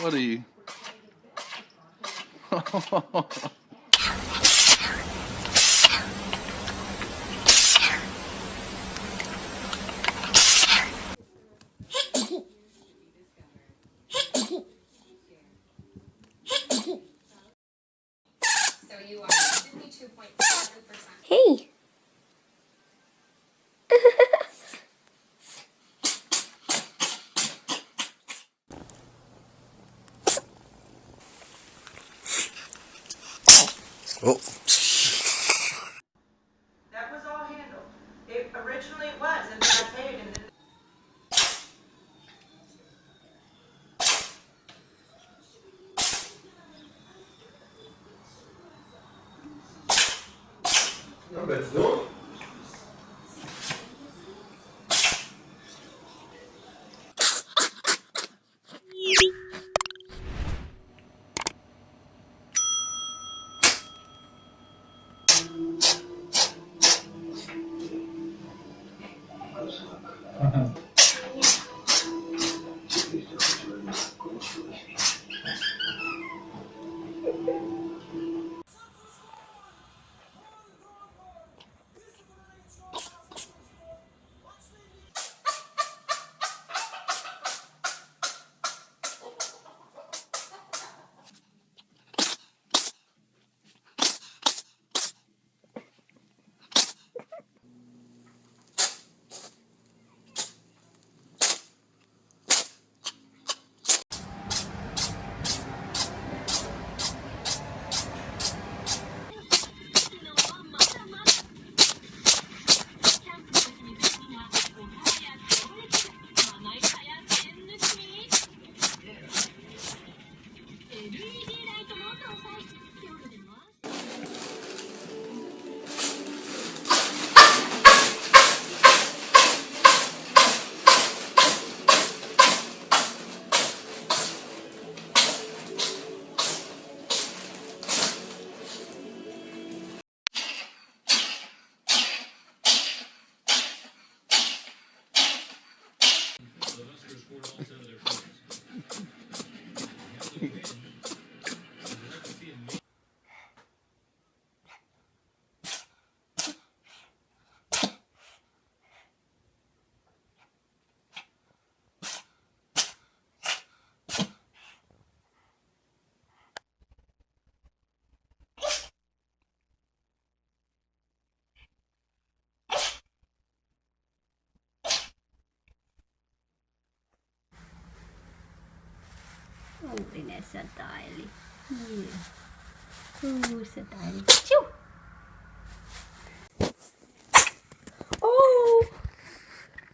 What are you? Hey. Oh. That was all handled. Originally it was, and then I paid, and then Ja, willst du? Uudinen sataili. Sataili. Tju! Oh!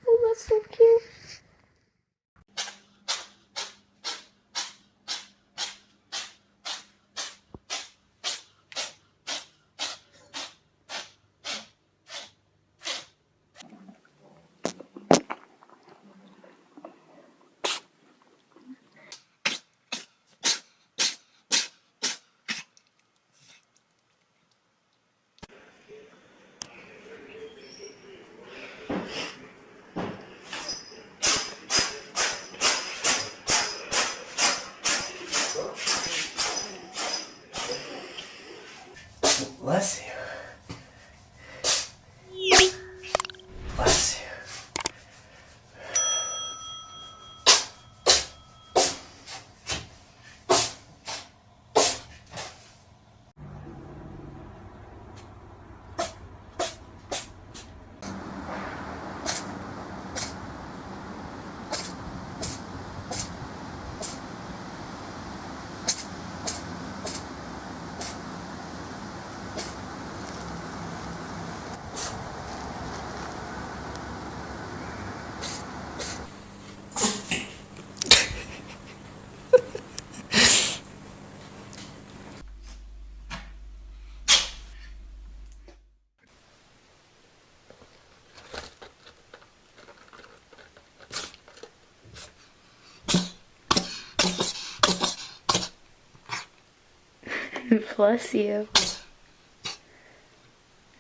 Oh, that's so cute. Bless you. Bless you. Bless you.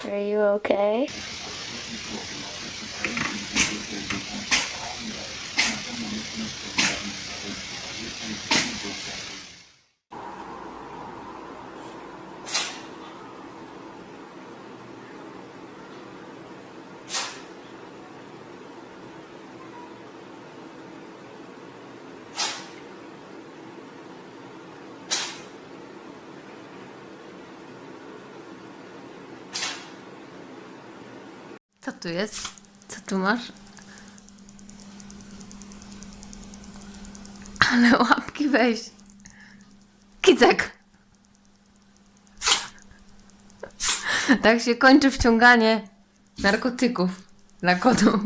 Are you okay? Co tu jest? Co tu masz? Ale łapki weź. Kicek. Tak się kończy wciąganie narkotyków dla kotów.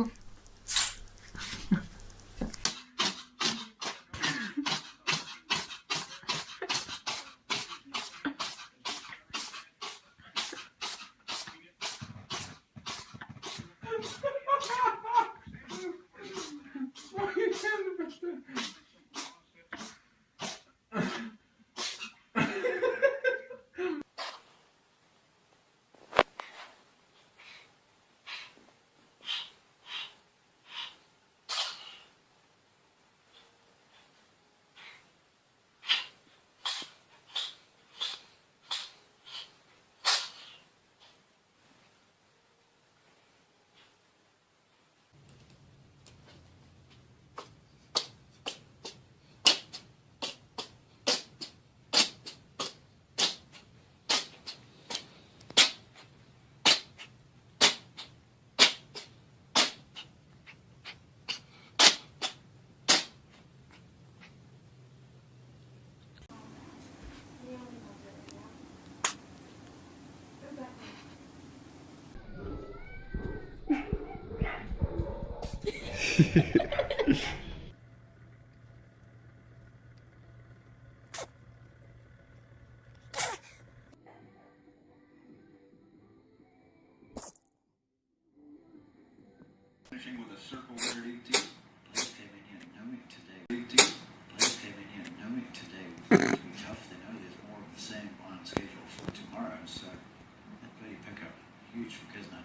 Finishing with a circle under 18. Please came in here knowing today. 18. Please came in here knowing today was going to be tough. They know there's more of the same on schedule for tomorrow. So that birdie pickup, huge for Kisner.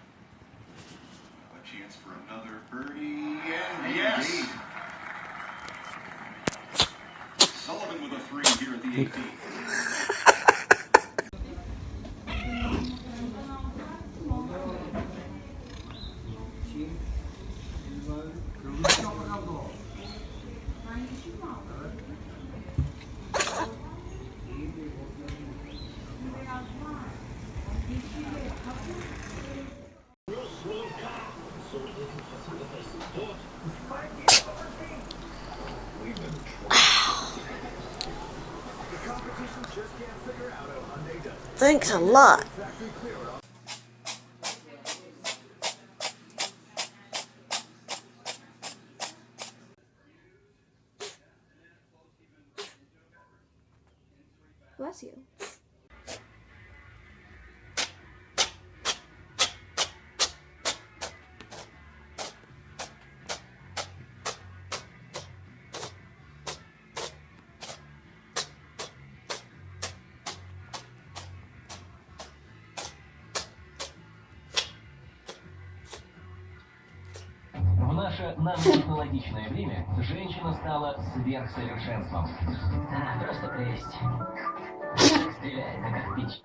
A chance for another birdie, and yes! Indeed. Sullivan with a 3 here at the 18th. Thanks a lot. Bless you. В наше нанотехнологичное время женщина стала сверхсовершенством. Она просто прелесть. Стреляет на кирпич.